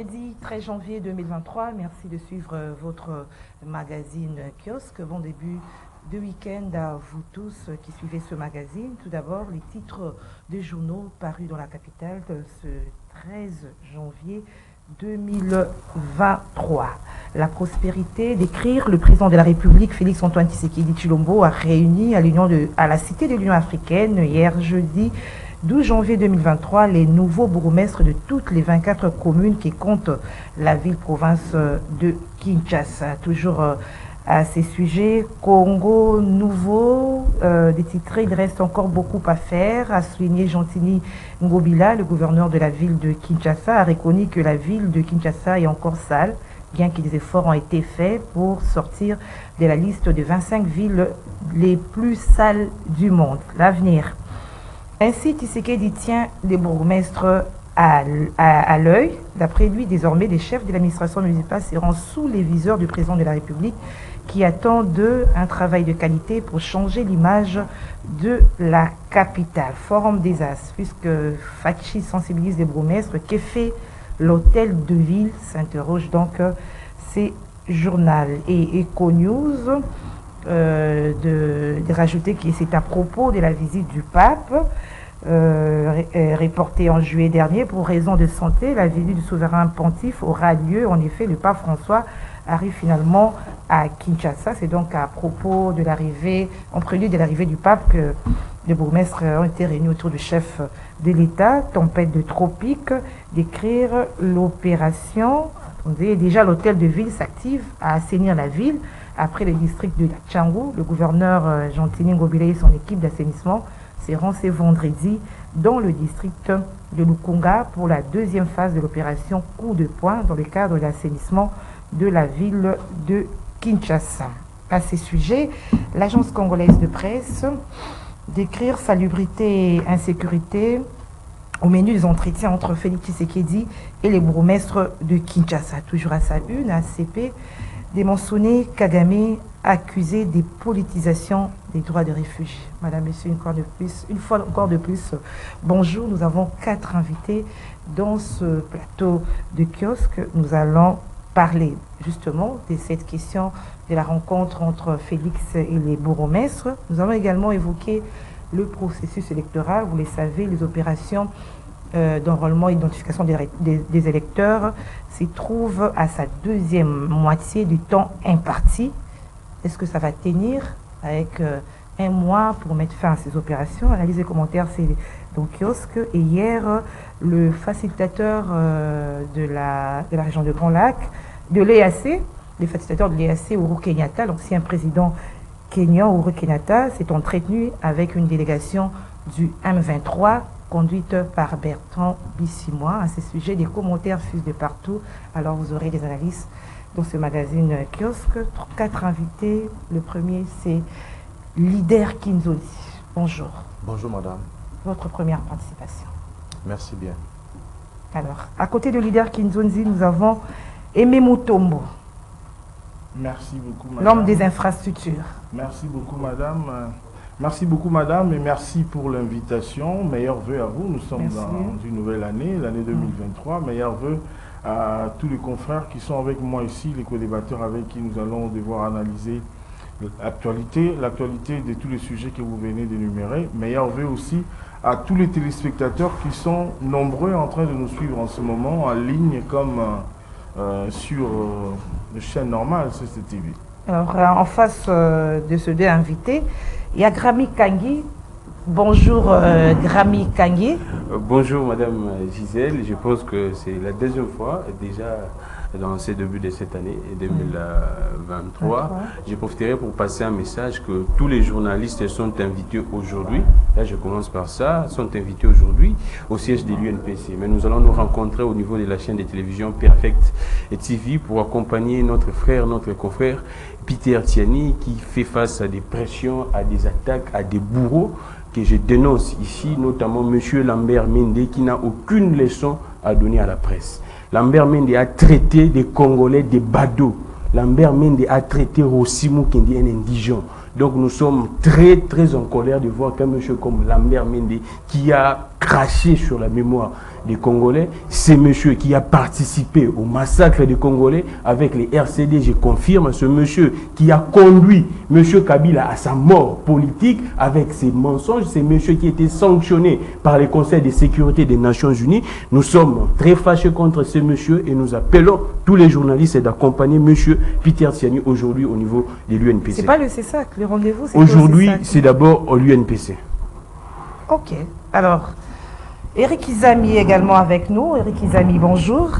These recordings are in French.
Vendredi 13 janvier 2023, merci de suivre votre magazine Kiosque. Bon début de week-end à vous tous qui suivez ce magazine. Tout d'abord, les titres des journaux parus dans la capitale ce 13 janvier 2023. La prospérité d'écrire, le président de la République, Félix-Antoine Tshisekedi Tshilombo, a réuni à la Cité de l'Union africaine hier jeudi 12 janvier 2023 les nouveaux bourgmestres de toutes les 24 communes qui comptent la ville-province de Kinshasa. Toujours à ces sujets, Congo nouveau, des titres, il reste encore beaucoup à faire, a souligné Gentini Ngobila, le gouverneur de la ville de Kinshasa, a reconnu que la ville de Kinshasa est encore sale, bien que des efforts ont été faits pour sortir de la liste de 25 villes les plus sales du monde. L'avenir. Ainsi, Tshisekedi tient les bourgmestres à l'œil. D'après lui, désormais, les chefs de l'administration municipale seront sous les viseurs du président de la République qui attend d'eux un travail de qualité pour changer l'image de la capitale. Forum des As, puisque Fachi sensibilise les bourgmestres, qu'est fait l'hôtel de ville, s'interroge donc ces journaux. Et EcoNews de rajouter que c'est à propos de la visite du pape reportée en juillet dernier pour raison de santé. La visite du souverain pontife aura lieu. En effet, le pape François arrive finalement à Kinshasa. C'est donc à propos de l'arrivée, en prélude de l'arrivée du pape, que les bourgmestres ont été réunis autour du chef de l'État. Tempête de tropique, d'écrire l'opération. Déjà, l'hôtel de ville s'active à assainir la ville. Après le district de Tchangou, le gouverneur Gentini Ngobila et son équipe d'assainissement seront ce vendredi dans le district de Lukunga pour la deuxième phase de l'opération Coup de poing dans le cadre de l'assainissement de la ville de Kinshasa. À ces sujets, l'agence congolaise de presse décrire salubrité et insécurité au menu des entretiens entre Félix Tshisekedi et les bourgmestres de Kinshasa. Toujours à sa une, ACP, démentionné Kagame accusé des politisations des droits de réfugiés. Madame, Monsieur, une fois encore de plus, bonjour. Nous avons 4 invités dans ce plateau de kiosque. Nous allons parler justement de cette question de la rencontre entre Félix et les bourgmestres. Nous allons également évoquer le processus électoral. Vous le savez, les opérations d'enrôlement et d'identification des électeurs s'y trouve à sa deuxième moitié du temps imparti. Est-ce que ça va tenir avec un mois pour mettre fin à ces opérations? Analyse et commentaires, c'est donc kiosque. Et hier, le facilitateur de la région de Grand Lac, de l'EAC, le facilitateur de l'EAC, Uhuru Kenyatta, l'ancien président kenyan Uhuru Kenyatta, s'est entretenu avec une délégation du M23 conduite par Bertrand Bissimois. À ce sujet, des commentaires fusent de partout. Alors vous aurez des analyses dans ce magazine kiosque. 4 invités. Le premier, c'est Leader Kinzoli. Bonjour. Bonjour madame. Votre première participation. Merci bien. Alors, à côté de Leader Kinzoli, nous avons Aimé Mutombo. Merci beaucoup madame. L'homme des infrastructures. Merci beaucoup madame. Merci beaucoup madame et merci pour l'invitation. Meilleurs vœux à vous. Nous sommes dans une nouvelle année, l'année 2023. Meilleurs vœux à tous les confrères qui sont avec moi ici, les co-débatteurs avec qui nous allons devoir analyser l'actualité de tous les sujets que vous venez d'énumérer. Meilleurs vœux aussi à tous les téléspectateurs qui sont nombreux en train de nous suivre en ce moment en ligne comme sur les chaînes normales CCTV. Alors, en face de ce deux invités, il y a Grami Kangi. Bonjour Grami Kangi. Bonjour Madame Gisèle, je pense que c'est la deuxième fois déjà dans ces débuts de cette année 2023. Je profiterai pour passer un message que tous les journalistes sont invités aujourd'hui, là je commence par ça, sont invités aujourd'hui au siège de l'UNPC. Mais nous allons nous rencontrer au niveau de la chaîne de télévision Perfect TV pour accompagner notre frère, notre confrère Peter Tiani qui fait face à des pressions, à des attaques, à des bourreaux que je dénonce ici, notamment M. Lambert Mende qui n'a aucune leçon à donner à la presse. Lambert Mende a traité des Congolais des badauds. Lambert Mende a traité Rosimou Kendi un indigent. Donc nous sommes très en colère de voir qu'un monsieur comme Lambert Mende qui a craché sur la mémoire des Congolais. C'est monsieur qui a participé au massacre des Congolais avec les RCD, je confirme. Ce monsieur qui a conduit monsieur Kabila à sa mort politique avec ses mensonges. C'est monsieur qui a été sanctionné par le Conseil de sécurité des Nations Unies. Nous sommes très fâchés contre ce monsieur et nous appelons tous les journalistes d'accompagner monsieur Peter Tsiani aujourd'hui au niveau de l'UNPC. C'est pas le CESAC, le rendez-vous c'est aujourd'hui, c'est d'abord au l'UNPC. Ok, alors... Eric Izami est également avec nous. Eric Izami, bonjour.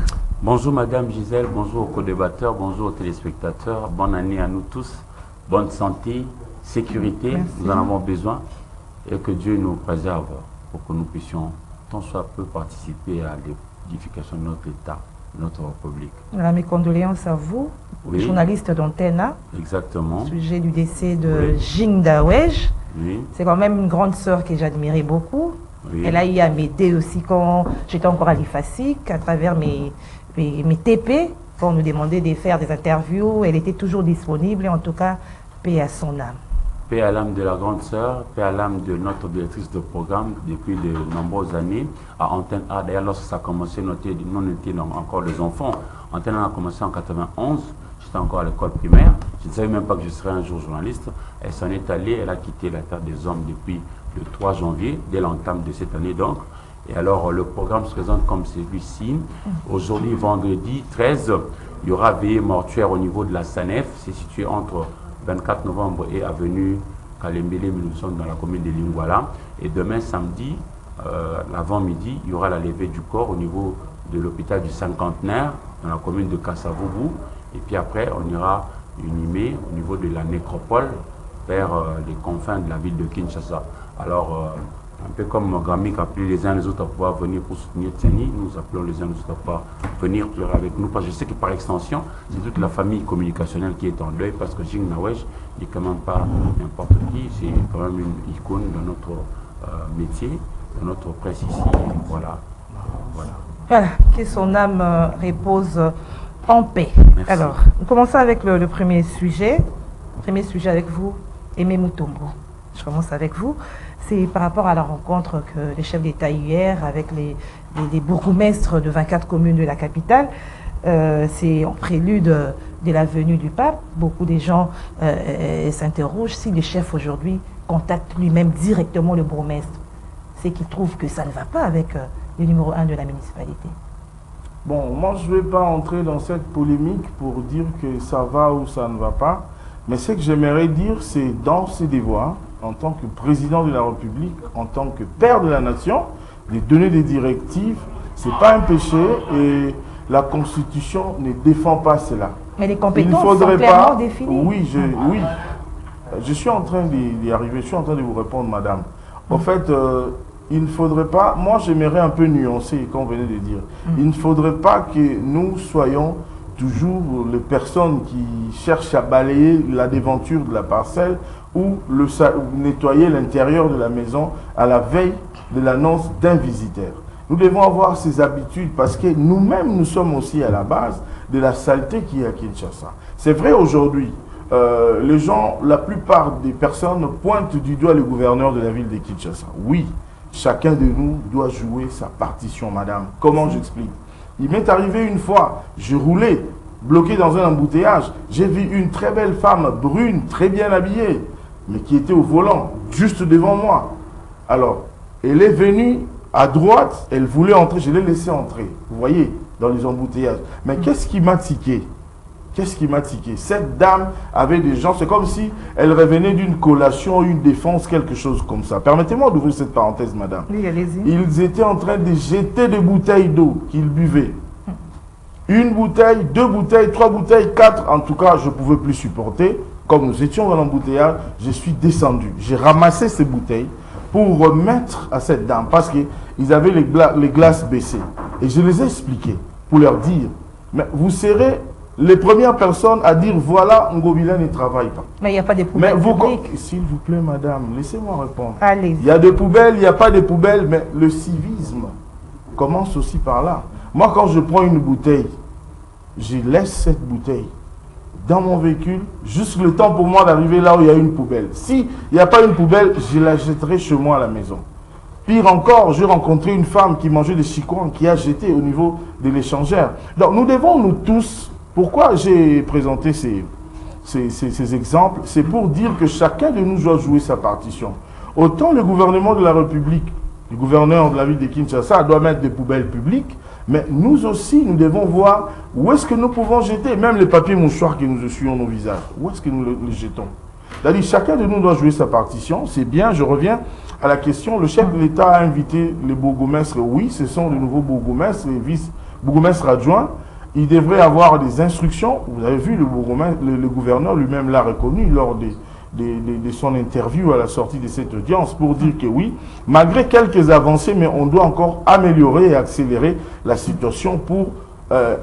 Bonjour Madame Gisèle, bonjour aux co-débatteurs, bonjour aux téléspectateurs. Bonne année à nous tous. Bonne santé, sécurité, merci. Nous en avons besoin. Et que Dieu nous préserve pour que nous puissions tant soit peu participer à l'édification de notre État, de notre République. Voilà, mes condoléances à vous, oui. Journaliste d'Antenne. Exactement. Sujet du décès de Jing Dawej. Oui. C'est quand même une grande sœur que j'admirais beaucoup. Oui. Elle a eu à m'aider aussi quand j'étais encore à l'IFASIC, à travers mes TP, pour nous demander de faire des interviews. Elle était toujours disponible, et en tout cas, paix à son âme. Paix à l'âme de la grande sœur, paix à l'âme de notre directrice de programme depuis de nombreuses années à Antenne A. D'ailleurs, lorsque ça a commencé, nous étions encore des enfants. Antenne A a commencé en 91, j'étais encore à l'école primaire. Je ne savais même pas que je serais un jour journaliste. Elle s'en est allée, elle a quitté la terre des hommes depuis le 3 janvier, dès l'entame de cette année donc. Et alors, le programme se présente comme celui-ci. Aujourd'hui, vendredi 13, il y aura veillée mortuaire au niveau de la SANEF. C'est situé entre 24 novembre et avenue Kalembele, mais nous sommes dans la commune de Lingwala. Et demain, samedi, l'avant-midi, il y aura la levée du corps au niveau de l'hôpital du Cinquantenaire, dans la commune de Kassavoubou. Et puis après, on ira inhumer au niveau de la nécropole vers les confins de la ville de Kinshasa. Alors, un peu comme Grammy a appelé les uns les autres à pouvoir venir pour soutenir Tsiani, nous appelons les uns les autres à pouvoir venir pleurer avec nous, parce que je sais que par extension, c'est toute la famille communicationnelle qui est en deuil, parce que Jing Dawej n'est quand même pas n'importe qui, c'est quand même une icône de notre métier, de notre presse ici. Voilà. Voilà, que son âme repose en paix. Merci. Alors, nous commençons avec le premier sujet. Premier sujet avec vous, Aimé Mutombo. Je commence avec vous. C'est par rapport à la rencontre que les chefs d'État hier avec les bourgmestres de 24 communes de la capitale. C'est en prélude de la venue du pape. Beaucoup de gens s'interrogent si le chef aujourd'hui contacte lui-même directement le bourgmestre. C'est qu'il trouve que ça ne va pas avec le numéro 1 de la municipalité. Bon, moi je ne vais pas entrer dans cette polémique pour dire que ça va ou ça ne va pas. Mais ce que j'aimerais dire, c'est dans ses devoirs, en tant que président de la République, en tant que père de la nation, de donner des directives, ce n'est pas un péché et la Constitution ne défend pas cela. Mais les compétences sont clairement définies. Oui, je suis en train d'y arriver, je suis en train de vous répondre, madame. En fait, il ne faudrait pas, moi j'aimerais un peu nuancer, comme vous venez de dire, il ne faudrait pas que nous soyons toujours les personnes qui cherchent à balayer la déventure de la parcelle ou nettoyer l'intérieur de la maison à la veille de l'annonce d'un visiteur. Nous devons avoir ces habitudes parce que nous-mêmes, nous sommes aussi à la base de la saleté qui est à Kinshasa. C'est vrai aujourd'hui, les gens, la plupart des personnes pointent du doigt le gouverneur de la ville de Kinshasa. Oui, chacun de nous doit jouer sa partition, madame. Comment j'explique ? Il m'est arrivé une fois, je roulais, bloqué dans un embouteillage. J'ai vu une très belle femme brune, très bien habillée, mais qui était au volant, juste devant moi. Alors, elle est venue à droite, elle voulait entrer, je l'ai laissée entrer. Vous voyez, dans les embouteillages. Mais qu'est-ce qui m'a tiqué? Qu'est-ce qui m'a tiqué? Cette dame avait des gens, c'est comme si elle revenait d'une collation, une défense, quelque chose comme ça. Permettez-moi d'ouvrir cette parenthèse, madame. Oui, allez-y. Ils étaient en train de jeter des bouteilles d'eau qu'ils buvaient. Une bouteille, 2 bouteilles, 3 bouteilles, 4. En tout cas, je ne pouvais plus supporter. Comme nous étions dans l'embouteillage, je suis descendu. J'ai ramassé ces bouteilles pour remettre à cette dame parce qu'ils avaient les glaces baissées. Et je les ai expliquées pour leur dire, mais vous serez les premières personnes à dire voilà, Ngobila ne travaille pas. Mais il n'y a pas de poubelles publiques. S'il vous plaît, madame, laissez-moi répondre. Allez. Il y a des poubelles, il n'y a pas de poubelles, mais le civisme commence aussi par là. Moi, quand je prends une bouteille, je laisse cette bouteille dans mon véhicule, juste le temps pour moi d'arriver là où il y a une poubelle. S'il n'y a pas une poubelle, je la jetterai chez moi à la maison. Pire encore, j'ai rencontré une femme qui mangeait des chicoins, qui a jeté au niveau de l'échangère. Donc nous devons, nous tous, pourquoi j'ai présenté ces exemples, c'est pour dire que chacun de nous doit jouer sa partition. Autant le gouvernement de la République, le gouverneur de la ville de Kinshasa doit mettre des poubelles publiques, mais nous aussi, nous devons voir où est-ce que nous pouvons jeter, même les papiers mouchoirs que nous essuyons nos visages, où est-ce que nous les jetons. C'est-à-dire, chacun de nous doit jouer sa partition, c'est bien, je reviens à la question, le chef de l'État a invité les bourgmestres, oui, ce sont les nouveaux bourgmestres, les vice-bourgmestres adjoints, il devrait avoir des instructions, vous avez vu, le gouverneur lui-même l'a reconnu lors de son interview à la sortie de cette audience pour dire que oui, malgré quelques avancées, mais on doit encore améliorer et accélérer la situation pour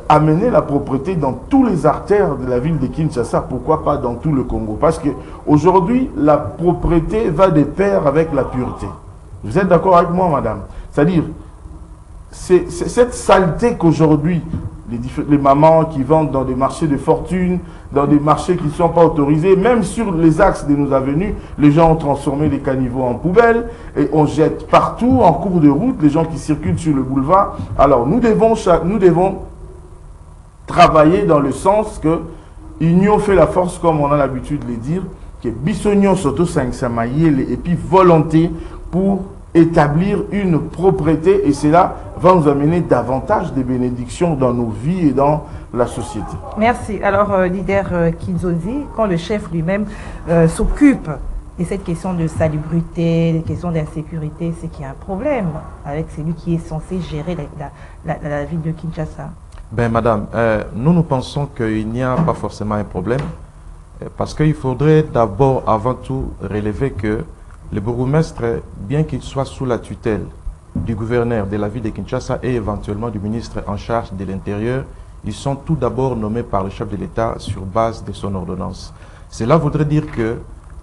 amener la propreté dans tous les artères de la ville de Kinshasa, pourquoi pas dans tout le Congo. Parce qu'aujourd'hui, la propreté va de pair avec la pureté. Vous êtes d'accord avec moi, madame? C'est-à-dire, c'est cette saleté qu'aujourd'hui, les mamans qui vendent dans des marchés de fortune, dans des marchés qui ne sont pas autorisés, même sur les axes de nos avenues, les gens ont transformé les caniveaux en poubelles et on jette partout en cours de route les gens qui circulent sur le boulevard. Alors nous devons travailler dans le sens que union fait la force, comme on a l'habitude de le dire, que bisogno soto samaïe et puis volonté pour établir une propreté, et cela va nous amener davantage de bénédictions dans nos vies et dans la société. Merci. Alors, leader Kinzozi, quand le chef lui-même s'occupe de cette question de salubrité, des questions d'insécurité, c'est qu'il y a un problème avec celui qui est censé gérer la ville de Kinshasa. Ben, madame, nous pensons qu'il n'y a pas forcément un problème, parce qu'il faudrait d'abord, avant tout, relever que le bourgmestre, bien qu'il soit sous la tutelle du gouverneur de la ville de Kinshasa et éventuellement du ministre en charge de l'Intérieur, ils sont tout d'abord nommés par le chef de l'État sur base de son ordonnance. Cela voudrait dire que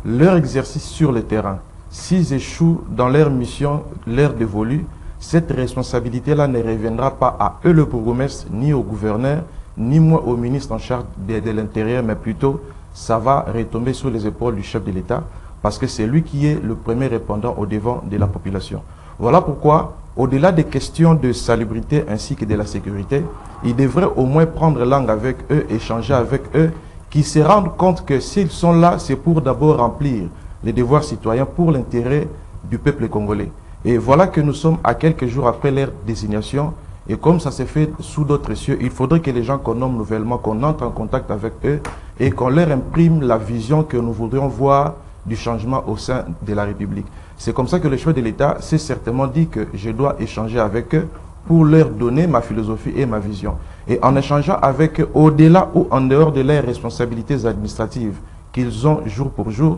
leur exercice sur le terrain, s'ils échouent dans leur mission, leur dévolue, cette responsabilité-là ne reviendra pas à eux, le bourgmestre, ni au gouverneur, ni moi au ministre en charge de l'Intérieur, mais plutôt ça va retomber sur les épaules du chef de l'État, parce que c'est lui qui est le premier répondant au devant de la population. Voilà pourquoi, au-delà des questions de salubrité ainsi que de la sécurité, il devrait au moins prendre langue avec eux, échanger avec eux, qui se rendent compte que s'ils sont là, c'est pour d'abord remplir les devoirs citoyens pour l'intérêt du peuple congolais. Et voilà que nous sommes à quelques jours après leur désignation, et comme ça s'est fait sous d'autres cieux, il faudrait que les gens qu'on nomme nouvellement, qu'on entre en contact avec eux, et qu'on leur imprime la vision que nous voudrions voir du changement au sein de la République. C'est comme ça que le chef de l'État s'est certainement dit que je dois échanger avec eux pour leur donner ma philosophie et ma vision. Et en échangeant avec eux, au-delà ou en dehors de leurs responsabilités administratives qu'ils ont jour pour jour,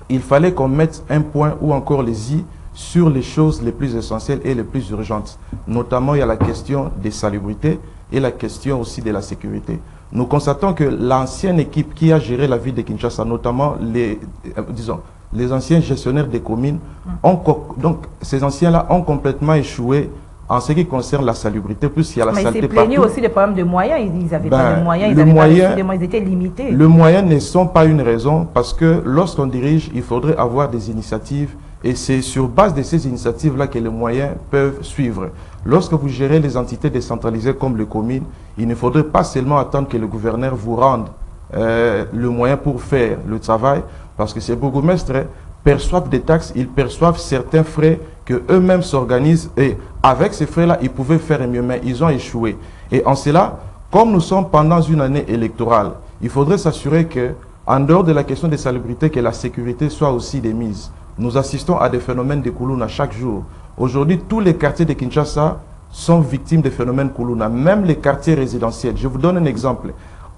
il fallait qu'on mette un point ou encore les i sur les choses les plus essentielles et les plus urgentes. Notamment, il y a la question des salubrités et la question aussi de la sécurité. Nous constatons que l'ancienne équipe qui a géré la ville de Kinshasa, notamment les anciens gestionnaires des communes, donc ces anciens-là ont complètement échoué en ce qui concerne la salubrité, plus il y a la saleté partout. Mais ils aussi des problèmes de moyens, ils n'avaient pas de moyens, ils étaient limités. Les moyens ne sont pas une raison, parce que lorsqu'on dirige, il faudrait avoir des initiatives, et c'est sur base de ces initiatives-là que les moyens peuvent suivre. Lorsque vous gérez les entités décentralisées comme les communes, il ne faudrait pas seulement attendre que le gouverneur vous rende le moyen pour faire le travail, parce que ces bourgmestres perçoivent des taxes, ils perçoivent certains frais que eux-mêmes s'organisent, et avec ces frais-là, ils pouvaient faire mieux, mais ils ont échoué. Et en cela, comme nous sommes pendant une année électorale, il faudrait s'assurer que, en dehors de la question des salubrités, que la sécurité soit aussi démise. Nous assistons à des phénomènes de Koulouna chaque jour. Aujourd'hui, tous les quartiers de Kinshasa sont victimes des phénomènes Koulouna, même les quartiers résidentiels. Je vous donne un exemple.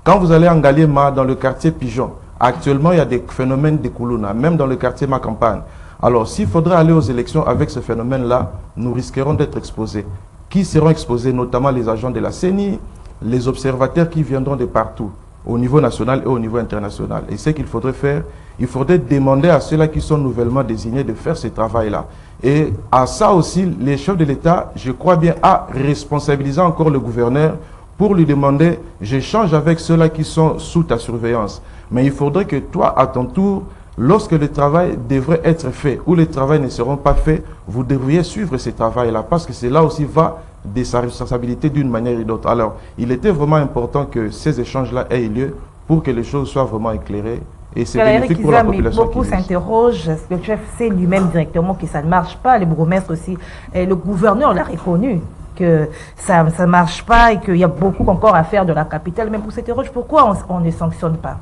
Quand vous allez en Ngaliema, dans le quartier Pigeon, actuellement, il y a des phénomènes de Koulouna, même dans le quartier Macampagne. Alors, s'il faudrait aller aux élections avec ce phénomène-là, nous risquerons d'être exposés. Qui seront exposés? Notamment les agents de la CENI, les observateurs qui viendront de partout, au niveau national et au niveau international. Et ce qu'il faudrait faire, il faudrait demander à ceux-là qui sont nouvellement désignés de faire ce travail-là. Et à ça aussi, les chefs de l'État, je crois bien, à responsabiliser encore le gouverneur pour lui demander, j'échange avec ceux-là qui sont sous ta surveillance. Mais il faudrait que toi, à ton tour, Lorsque le travail devrait être fait ou les travaux ne seront pas faits, vous devriez suivre ce travail-là parce que cela aussi va de sa responsabilité d'une manière ou d'autre. Alors, il était vraiment important que ces échanges-là aient lieu pour que les choses soient vraiment éclairées. Et c'est bénéfique pour la population. Beaucoup s'interrogent, le chef sait lui-même directement que ça ne marche pas, les bourgmestres aussi. Et le gouverneur l'a reconnu, que ça ne marche pas et qu'il y a beaucoup encore à faire de la capitale. Mais pour s'interroger, pourquoi on ne sanctionne pas?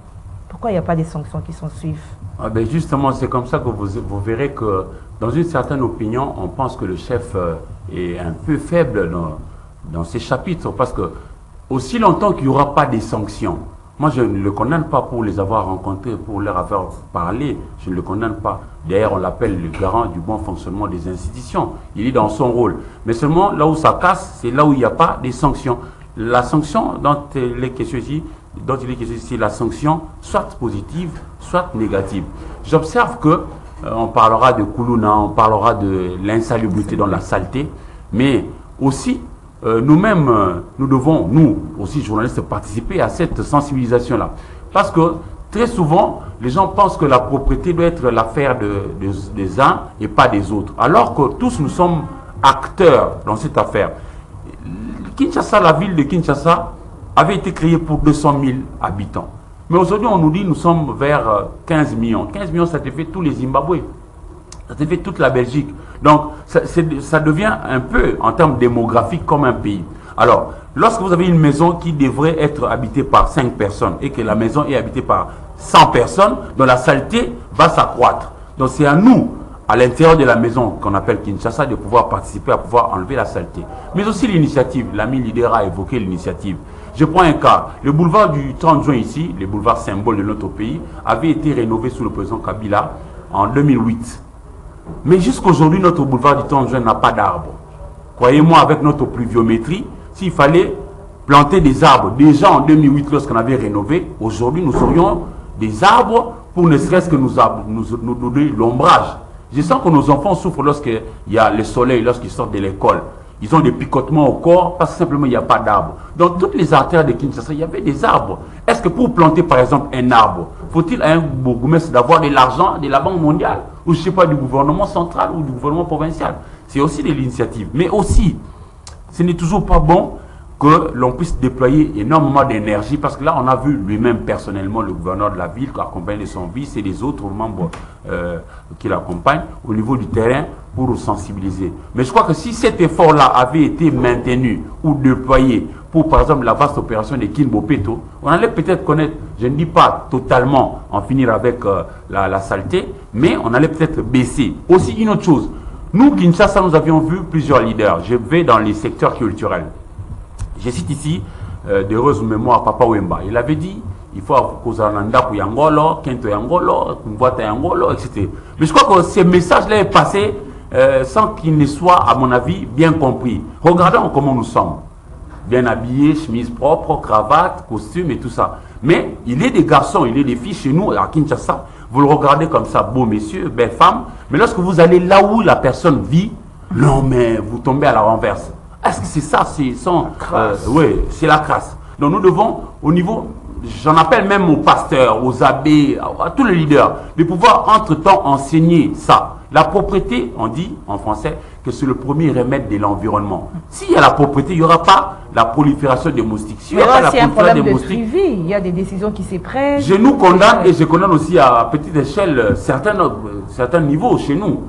Pourquoi il n'y a pas des sanctions qui s'en suivent? Ben justement, c'est comme ça que vous verrez que dans une certaine opinion, on pense que le chef est un peu faible dans ces chapitres parce que aussi longtemps qu'il n'y aura pas des sanctions, moi je ne le condamne pas pour les avoir rencontrés, pour leur avoir parlé, je ne le condamne pas. D'ailleurs, on l'appelle le garant du bon fonctionnement des institutions. Il est dans son rôle. Mais seulement là où ça casse, c'est là où il n'y a pas des sanctions. La sanction dont il est question ici, c'est la sanction soit positive, soit négative. J'observe que on parlera de Koulouna, on parlera de l'insalubrité dans la saleté, mais aussi nous-mêmes, nous devons, nous aussi journalistes, participer à cette sensibilisation-là. Parce que très souvent, les gens pensent que la propriété doit être l'affaire des uns et pas des autres. Alors que tous nous sommes acteurs dans cette affaire. Kinshasa, la ville de Kinshasa, avait été créée pour 200 000 habitants. Mais aujourd'hui, on nous dit que nous sommes vers 15 millions. 15 millions, ça te fait tous les Zimbabwe. Ça te fait toute la Belgique. Donc, ça devient un peu, en termes démographiques, comme un pays. Alors, lorsque vous avez une maison qui devrait être habitée par 5 personnes et que la maison est habitée par 100 personnes, donc la saleté va s'accroître. Donc, c'est à nous, à l'intérieur de la maison qu'on appelle Kinshasa, de pouvoir participer, à pouvoir enlever la saleté. Mais aussi l'initiative. L'ami leader a évoqué l'initiative. Je prends un cas. Le boulevard du 30 juin ici, le boulevard symbole de notre pays, avait été rénové sous le président Kabila en 2008. Mais jusqu'aujourd'hui, notre boulevard du 30 juin n'a pas d'arbres. Croyez-moi, avec notre pluviométrie, s'il fallait planter des arbres, déjà en 2008, lorsqu'on avait rénové, aujourd'hui, nous aurions des arbres pour ne serait-ce que nous donner l'ombrage. Je sens que nos enfants souffrent lorsqu'il y a le soleil, lorsqu'ils sortent de l'école. Ils ont des picotements au corps parce que simplement il n'y a pas d'arbres. Dans toutes les artères de Kinshasa, il y avait des arbres. Est-ce que pour planter par exemple un arbre, faut-il à un bourgmestre d'avoir de l'argent de la Banque mondiale ou je ne sais pas du gouvernement central ou du gouvernement provincial? C'est aussi de l'initiative. Mais aussi, ce n'est toujours pas bon que l'on puisse déployer énormément d'énergie parce que là on a vu lui-même personnellement le gouverneur de la ville accompagné de son vice et des autres membres qui l'accompagnent au niveau du terrain pour sensibiliser. Mais je crois que si cet effort-là avait été maintenu ou déployé pour par exemple la vaste opération de Kinbopeto, on allait peut-être connaître, je ne dis pas totalement en finir avec la saleté, mais on allait peut-être baisser. Aussi une autre chose, nous Kinshasa nous avions vu plusieurs leaders, je vais dans les secteurs culturels. Je cite ici d'heureuse mémoire Papa Wemba. Il avait dit il faut Kozananda pour Yangolo, Kento Yangolo, Kumbuata Yangolo, etc. Mais je crois que ces messages-là est passé sans qu'il ne soit, à mon avis, bien compris. Regardons comment nous sommes. Bien habillés, chemise propre, cravate, costume et tout ça. Mais il y a des garçons, il y a des filles chez nous à Kinshasa. Vous le regardez comme ça, beaux messieurs, belles femmes. Mais lorsque vous allez là où la personne vit, non mais vous tombez à la renverse. Est-ce que c'est ça? Oui, c'est la crasse. Donc nous devons, au niveau, j'en appelle même aux pasteurs, aux abbés, à tous les leaders, de pouvoir entre-temps enseigner ça. La propreté, on dit en français que c'est le premier remède de l'environnement. S'il y a la propreté, il n'y aura pas la prolifération des moustiques. S'il y a pas la prolifération des moustiques, il y a des décisions qui se prennent. Je nous condamne et je condamne aussi à petite échelle certains niveaux chez nous.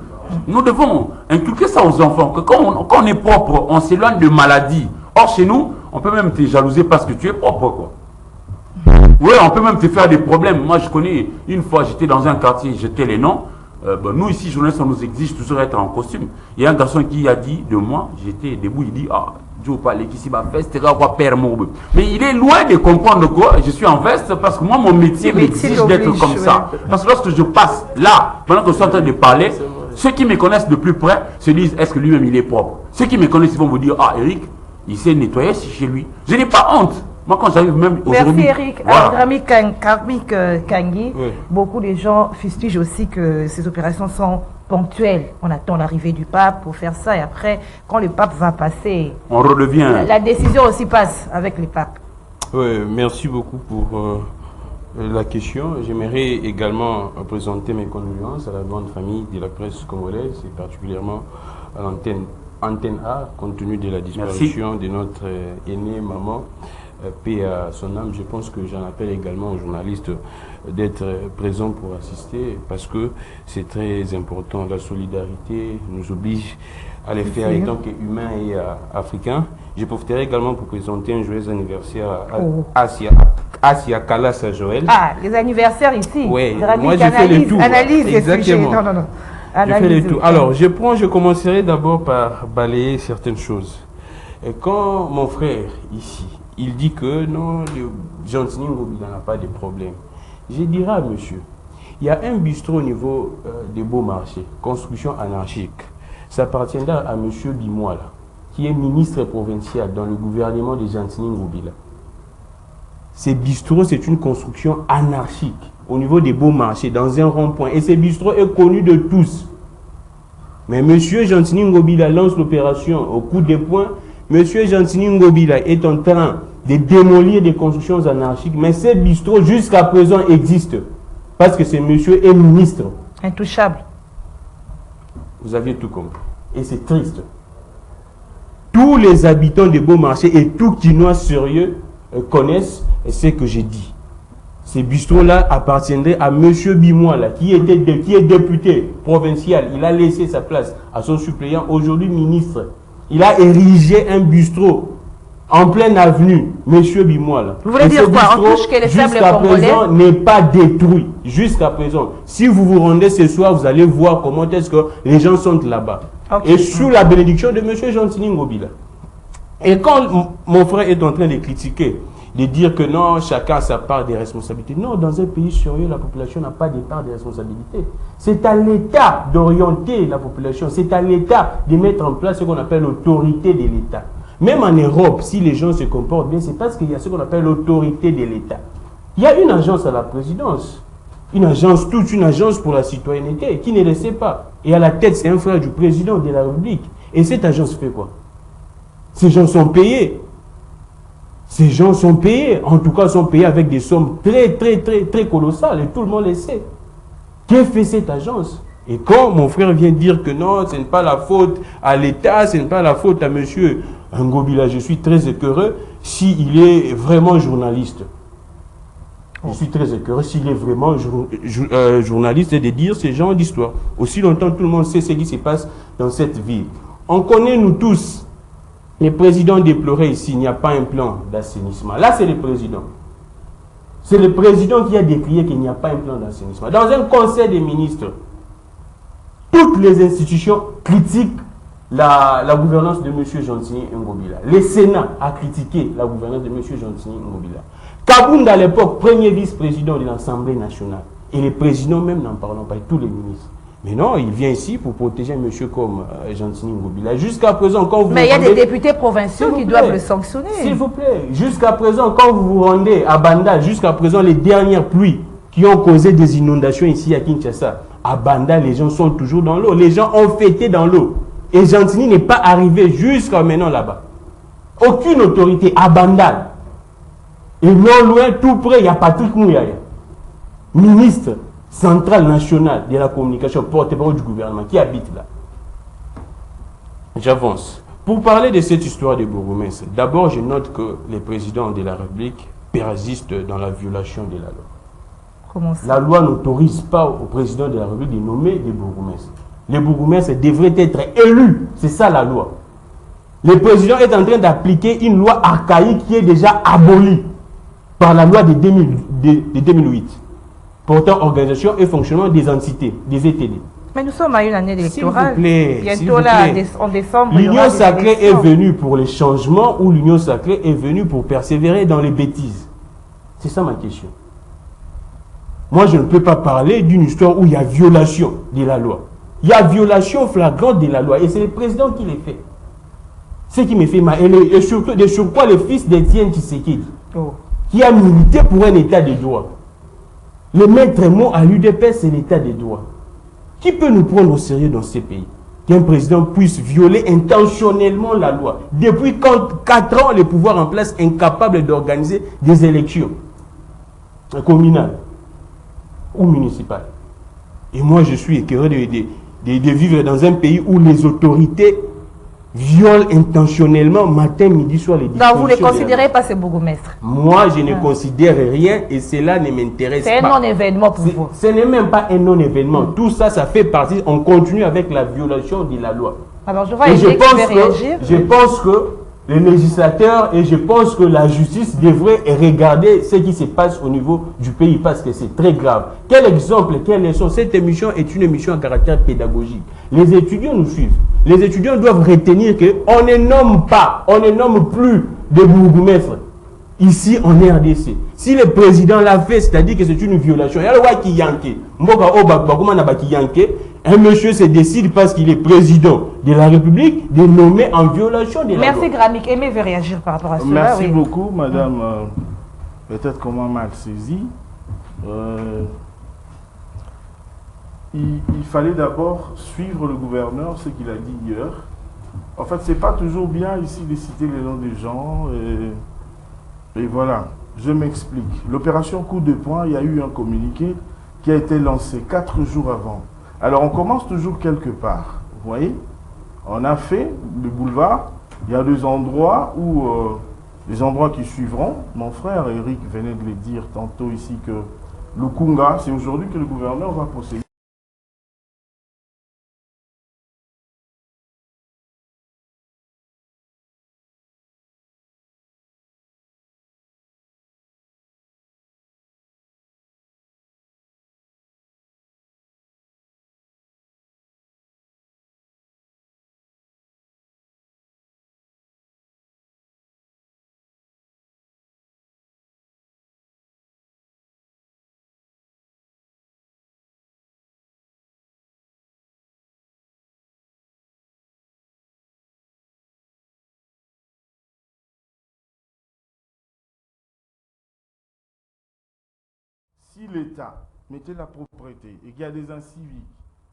Nous devons inculquer ça aux enfants, que quand on est propre, on s'éloigne de maladies. Or, chez nous, on peut même te jalouser parce que tu es propre, quoi. Oui, on peut même te faire des problèmes. Moi, je connais, une fois, j'étais dans un quartier, j'étais les noms. Nous, ici, journalistes, on nous exige toujours être en costume. Il y a un garçon qui a dit de moi, j'étais debout, il dit, ah, je parle qui s'y va veste, père morbe. Mais il est loin de comprendre quoi. Je suis en veste parce que moi, mon métier m'exige d'être comme ça. Parce que lorsque je passe là, pendant que je suis en train de parler, ceux qui me connaissent de plus près se disent, est-ce que lui-même il est propre? Ceux qui me connaissent, ils vont vous dire, ah, Eric, il s'est nettoyé chez lui. Je n'ai pas honte. Moi, quand j'arrive même aujourd'hui... Merci Eric. Voilà. Ami Kangi, oui. Beaucoup de gens fustigent aussi que ces opérations sont ponctuelles. On attend l'arrivée du pape pour faire ça et après, quand le pape va passer... On redevient... La décision aussi passe avec le pape. Oui, merci beaucoup la question. J'aimerais également présenter mes condoléances à la grande famille de la presse congolaise et particulièrement à l'antenne A, compte tenu de la disparition de notre aînée maman, paix à son âme. Je pense que j'en appelle également aux journalistes d'être présents pour assister parce que c'est très important. La solidarité nous oblige à les faire étant qu'humains et africains. Je profiterai également pour présenter un joyeux anniversaire à Asia Kalas Joël. Ah, les anniversaires ici. Oui, moi je fais le tout. Analyse exactement. Non. Je fais le tout. Alors, je commencerai d'abord par balayer certaines choses. Et quand mon frère ici, il dit que non, le Gentini Ngobila n'a pas de problème. Je dirais à monsieur, il y a un bistrot au niveau des beaux marchés, construction anarchique. Ça appartiendra à monsieur Bimoala, qui est ministre provincial dans le gouvernement de Gentini Ngobila. Ces bistrots, c'est une construction anarchique au niveau des beaux marchés, dans un rond-point. Et ce bistrot est connu de tous. Mais M. Gentini Ngobila lance l'opération au coup de poing. M. Gentini Ngobila est en train de démolir des constructions anarchiques. Mais ces bistrots, jusqu'à présent, existent. Parce que ce monsieur est ministre. Intouchable. Vous aviez tout compris. Et c'est triste. Tous les habitants des beaux marchés et tout Quinois sérieux connaissent ce que j'ai dit. Ces bistrots-là appartiendraient à M. Bimoala, qui est député provincial. Il a laissé sa place à son suppléant, aujourd'hui ministre. Il a érigé un bistrot en pleine avenue, M. Bimoala. Vous voulez dire quoi? En touche que les sables congolais jusqu'à présent n'est pas détruit. Jusqu'à présent. Si vous vous rendez ce soir, vous allez voir comment est-ce que les gens sont là-bas. Okay. Et sous la bénédiction de M. Gentini Ngobila. Et quand mon frère est en train de critiquer, de dire que non, chacun a sa part des responsabilités. Non, dans un pays sérieux, la population n'a pas de part des responsabilités. C'est à l'État d'orienter la population. C'est à l'État de mettre en place ce qu'on appelle l'autorité de l'État. Même en Europe, si les gens se comportent bien, c'est parce qu'il y a ce qu'on appelle l'autorité de l'État. Il y a une agence à la présidence. Une agence, toute une agence pour la citoyenneté, qui ne le sait pas. Et à la tête, c'est un frère du président de la République. Et cette agence fait quoi? Ces gens sont payés. Ces gens sont payés, en tout cas sont payés avec des sommes très colossales, et tout le monde le sait. Que fait cette agence? Et quand mon frère vient dire que non, ce n'est pas la faute à l'État, ce n'est pas la faute à M. Ngobila, je suis très écœureux s'il est vraiment journaliste. Je suis très écœureux s'il est vraiment journaliste et de dire ces gens d'histoire. Aussi longtemps, tout le monde sait ce qui se passe dans cette ville. On connaît, nous tous, les présidents déploraient ici, il n'y a pas un plan d'assainissement. Là, c'est le président. C'est le président qui a décrié qu'il n'y a pas un plan d'assainissement. Dans un conseil des ministres, toutes les institutions critiquent la gouvernance de M. Gentini Ngobila. Le Sénat a critiqué la gouvernance de M. Gentini Ngobila. Kabounda, à l'époque, premier vice-président de l'Assemblée nationale. Et les présidents même n'en parlons pas, et tous les ministres. Mais non, il vient ici pour protéger un monsieur comme Gentini Ngobila. Jusqu'à présent, quand vous... Mais il y a des députés provinciaux qui doivent le sanctionner. S'il vous plaît, jusqu'à présent, quand vous vous rendez à Banda, jusqu'à présent, les dernières pluies qui ont causé des inondations ici à Kinshasa, à Banda, les gens sont toujours dans l'eau. Les gens ont fêté dans l'eau. Et Gentini n'est pas arrivé jusqu'à maintenant là-bas. Aucune autorité à Banda. Et non loin, tout près, il y a Patrick Mouyaya, ministre central national de la communication, porte-parole du gouvernement, qui habite là. J'avance. Pour parler de cette histoire de Bourgmestre, d'abord je note que les présidents de la République persistent dans la violation de la loi. Comment ça? La loi n'autorise pas au président de la République de nommer des bourgmestres. Les bourgmestres devraient être élus, c'est ça la loi. Le président est en train d'appliquer une loi archaïque qui est déjà abolie par la loi de 2008. Portant organisation et fonctionnement des entités, des ETD. Mais nous sommes à une année électorale. S'il vous plaît, bientôt là, en décembre. L'Union sacrée est venue pour les changements ou l'Union sacrée est venue pour persévérer dans les bêtises? C'est ça ma question. Moi, je ne peux pas parler d'une histoire où il y a violation de la loi. Il y a violation flagrante de la loi et c'est le président qui les fait. Ce qui me fait mal. Et surtout, de surcroît, le fils d'Étienne Tshisekedi, qui a milité pour un état de droit. Le maître mot à l'UDP, c'est l'état de droit. Qui peut nous prendre au sérieux dans ces pays? Qu'un président puisse violer intentionnellement la loi. Depuis 4 ans, le pouvoir en place incapable d'organiser des élections. communal ou municipal. Et moi, je suis écœuré de vivre dans un pays où les autorités violent intentionnellement matin, midi, soir les dispositions. Donc vous ne considérez pas ce bourgmestre? Moi, je ne considère rien et cela ne m'intéresse pas. C'est un non-événement pour vous. Ce n'est même pas un non-événement. Tout ça, ça fait partie. On continue avec la violation de la loi. Alors je vois Et réagir. je pense que les législateurs et je pense que la justice devrait regarder ce qui se passe au niveau du pays parce que c'est très grave. Quel exemple, quelle leçon? Cette émission est une émission à caractère pédagogique. Les étudiants nous suivent. Les étudiants doivent retenir qu'on ne nomme pas, on ne nomme plus de bourgmestre ici en RDC. Si le président l'a fait, c'est-à-dire que c'est une violation. Il y a le roi qui yanke. Un monsieur se décide parce qu'il est président de la République de nommer en violation de la loi. Merci Gramik. Aimé veut réagir par rapport à cela. Merci beaucoup, madame. Peut-être qu'on m'a mal saisi. Il fallait d'abord suivre le gouverneur, ce qu'il a dit hier. En fait, c'est pas toujours bien ici de citer les noms des gens. Et voilà, je m'explique. L'opération coup de poing, il y a eu un communiqué qui a été lancé 4 jours avant. Alors, on commence toujours quelque part. Vous voyez, on a fait le boulevard. Il y a des endroits où, les endroits qui suivront. Mon frère Eric venait de le dire tantôt ici que Lukunga, c'est aujourd'hui que le gouverneur va procéder. Si l'État mettait la propriété et qu'il y a des inciviques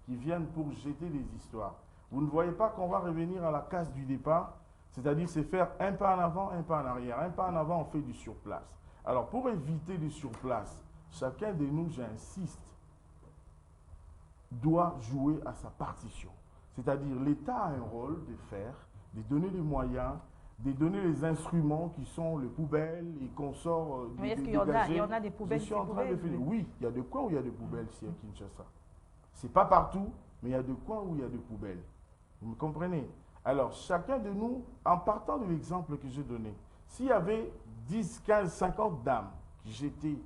qui viennent pour jeter des histoires, vous ne voyez pas qu'on va revenir à la case du départ, c'est-à-dire c'est faire un pas en avant, un pas en arrière. Un pas en avant, on fait du surplace. Alors pour éviter du surplace, chacun de nous, j'insiste, doit jouer à sa partition. C'est-à-dire l'État a un rôle de faire, de donner les moyens, de donner les instruments qui sont les poubelles et consorts. Mais est-ce qu'il y en a des poubelles? Je suis en train de finir. Oui, il y a des coins où il y a des poubelles ici à Kinshasa. Ce n'est pas partout, mais il y a des coins où il y a des poubelles. Vous me comprenez? Alors, chacun de nous, en partant de l'exemple que j'ai donné, s'il y avait 10, 15, 50 dames qui jetaient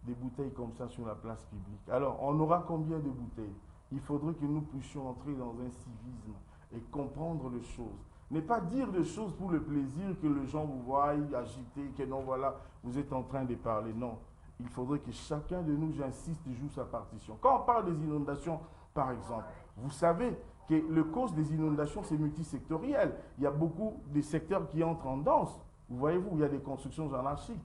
des bouteilles comme ça sur la place publique, alors on aura combien de bouteilles? Il faudrait que nous puissions entrer dans un civisme et comprendre les choses. Ne pas dire des choses pour le plaisir que les gens vous voient agiter, que non, voilà, vous êtes en train de parler. Non, il faudrait que chacun de nous, j'insiste, joue sa partition. Quand on parle des inondations, par exemple, vous savez que le cause des inondations, c'est multisectoriel. Il y a beaucoup de secteurs qui entrent en danse. Vous voyez-vous, il y a des constructions anarchiques.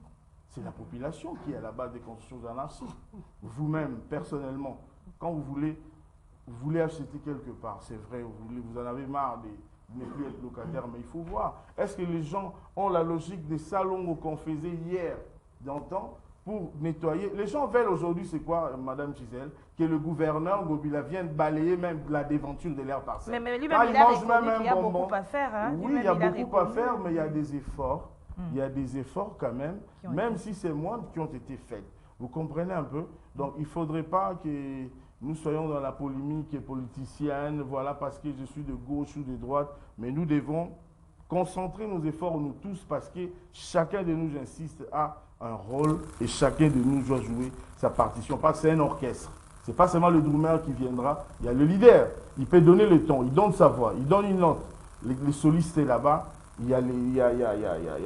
C'est la population qui est à la base des constructions anarchiques. Vous-même, personnellement, quand vous voulez acheter quelque part, c'est vrai, vous en avez marre de ne plus être locataire, mais il faut voir. Est-ce que les gens ont la logique des salons qu'on faisait hier, d'antan, pour nettoyer? Les gens veulent aujourd'hui, c'est quoi, Madame Gisèle, que le gouverneur Ngobila vienne balayer même la déventure de l'air parcelle. Mais lui-même, il a reconnu qu'il y a beaucoup à faire. Hein? Oui, il y a beaucoup à faire, mais il y a des efforts. Il y a des efforts quand même, même si c'est moindre, qui ont été faits. Vous comprenez un peu? Donc, il ne faudrait pas que nous soyons dans la polémique politicienne, voilà, parce que je suis de gauche ou de droite, mais nous devons concentrer nos efforts, nous tous, parce que chacun de nous, j'insiste, a un rôle et chacun de nous doit jouer sa partition. Parce que c'est un orchestre. Ce n'est pas seulement le drummer qui viendra, il y a le leader. Il peut donner le ton, il donne sa voix, il donne une note. Les solistes sont là-bas, il y a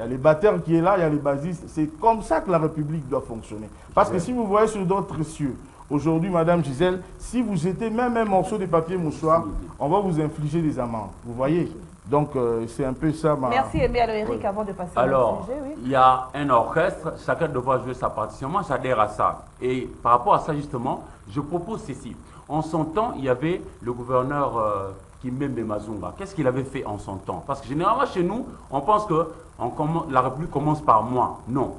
les batteurs qui sont là, il y a les basistes. C'est comme ça que la République doit fonctionner. Parce que si vous voyez sur d'autres cieux, aujourd'hui, Madame Gisèle, si vous jetez même un morceau de papier mouchoir, on va vous infliger des amendes. Vous voyez? Donc, c'est un peu ça ma... Merci, Aimé. Alors, Eric, avant de passer au sujet, oui. Il y a un orchestre, chacun doit jouer sa partition. Moi, j'adhère à ça. Et par rapport à ça, justement, je propose ceci. En son temps, il y avait le gouverneur Kimbembe Mazunga. Qu'est-ce qu'il avait fait en son temps? Parce que généralement, chez nous, on pense que la République commence par moi. Non.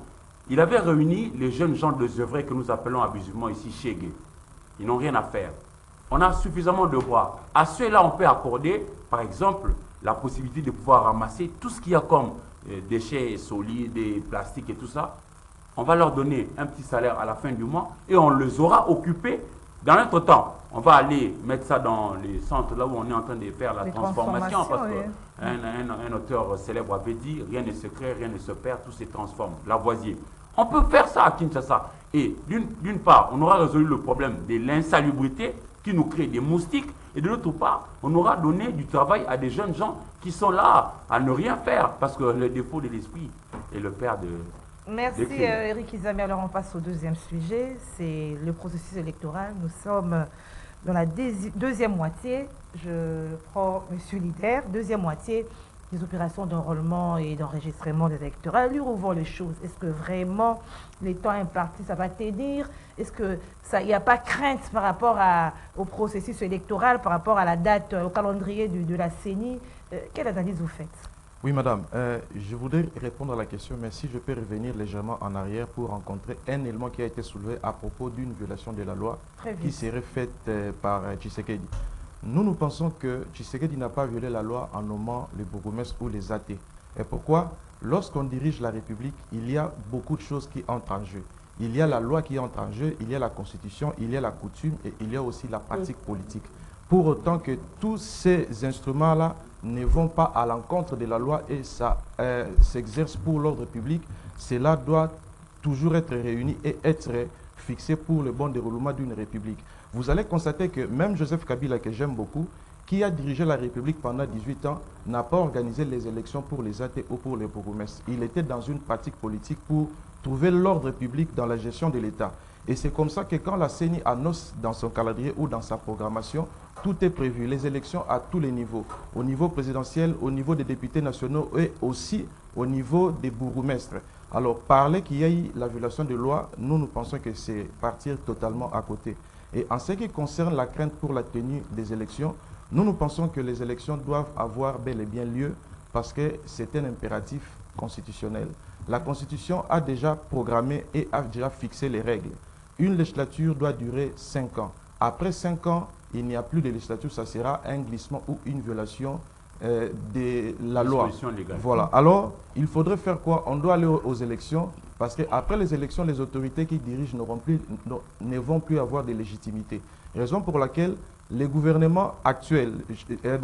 Il avait réuni les jeunes gens de Zevray que nous appelons abusivement ici Chégué. Ils n'ont rien à faire. On a suffisamment de bois. À ceux-là, on peut accorder, par exemple, la possibilité de pouvoir ramasser tout ce qu'il y a comme déchets solides, des plastiques et tout ça. On va leur donner un petit salaire à la fin du mois et on les aura occupés. Dans notre temps, on va aller mettre ça dans les centres là où on est en train de faire la transformation. Parce qu'un auteur célèbre avait dit, rien ne se crée, rien ne se perd, tout se transforme. Lavoisier. On peut faire ça à Kinshasa. Et d'une part, on aura résolu le problème de l'insalubrité qui nous crée des moustiques. Et de l'autre part, on aura donné du travail à des jeunes gens qui sont là à ne rien faire. Parce que le défaut de l'esprit est le père de... Merci Eric Izami. Alors on passe au deuxième sujet, c'est le processus électoral. Nous sommes dans la deuxième moitié, je prends Monsieur Lider, deuxième moitié des opérations d'enrôlement et d'enregistrement des électeurs. Allure où vont les choses? Est-ce que vraiment les temps impartis, ça va tenir? Est-ce que il n'y a pas crainte par rapport au processus électoral, par rapport à la date, au calendrier de la CENI? Quelle analyse vous faites? Oui, madame. Je voudrais répondre à la question, mais si je peux revenir légèrement en arrière pour rencontrer un élément qui a été soulevé à propos d'une violation de la loi qui serait faite par Tshisekedi. Nous pensons que Tshisekedi n'a pas violé la loi en nommant les bourgmestres ou les athées. Et pourquoi? Lorsqu'on dirige la République, il y a beaucoup de choses qui entrent en jeu. Il y a la loi qui entre en jeu, il y a la Constitution, il y a la coutume et il y a aussi la pratique politique. Pour autant que tous ces instruments-là ne vont pas à l'encontre de la loi et ça s'exerce pour l'ordre public, cela doit toujours être réuni et être fixé pour le bon déroulement d'une république. Vous allez constater que même Joseph Kabila, que j'aime beaucoup, qui a dirigé la République pendant 18 ans, n'a pas organisé les élections pour les athées ou pour les bourgmestres. Il était dans une pratique politique pour trouver l'ordre public dans la gestion de l'État. Et c'est comme ça que quand la CENI annonce dans son calendrier ou dans sa programmation, tout est prévu. Les élections à tous les niveaux. Au niveau présidentiel, au niveau des députés nationaux et aussi au niveau des bourgmestres. Alors, parler qu'il y a eu la violation de loi, nous pensons que c'est partir totalement à côté. Et en ce qui concerne la crainte pour la tenue des élections, nous pensons que les élections doivent avoir bel et bien lieu parce que c'est un impératif constitutionnel. La Constitution a déjà programmé et a déjà fixé les règles. Une législature doit durer 5 ans. Après 5 ans, il n'y a plus de législature, ça sera un glissement ou une violation de la loi. Voilà. Alors, il faudrait faire quoi? On doit aller aux élections parce qu'après les élections, les autorités qui dirigent ne vont plus avoir de légitimité. Raison pour laquelle les gouvernements actuels,